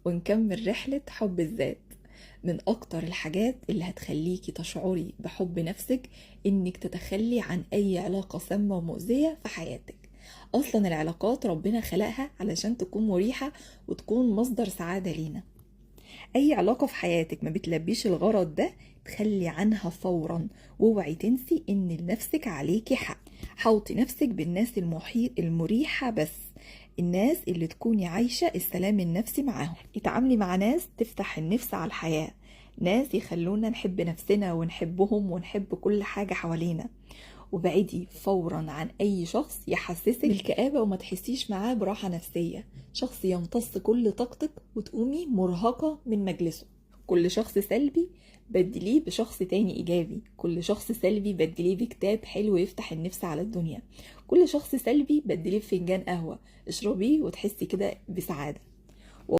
ونكمل رحلة حب الذات. من أكتر الحاجات اللي هتخليكي تشعري بحب نفسك إنك تتخلي عن أي علاقة سامة ومؤذية في حياتك. أصلا العلاقات ربنا خلقها علشان تكون مريحة وتكون مصدر سعادة لينا. أي علاقة في حياتك ما بتلبيش الغرض ده تخلي عنها فورا، واوعي تنسي إن لنفسك عليكي حق. حوطي نفسك بالناس المريحة بس، الناس اللي تكوني عايشة السلام النفسي معاهم. اتعاملي مع ناس تفتح النفس على الحياة، ناس يخلونا نحب نفسنا ونحبهم ونحب كل حاجة حوالينا. وبعدي فورا عن اي شخص يحسسك بالكآبة وما تحسيش معاه براحة نفسية، شخص يمتص كل طاقتك وتقومي مرهقة من مجلسه. كل شخص سلبي بدليه بشخص تاني ايجابي، كل شخص سلبي بدليه بكتاب حلو يفتح النفس على الدنيا، كل شخص سلبي بدليه بفنجان قهوة اشربيه وتحسي كده بسعادة.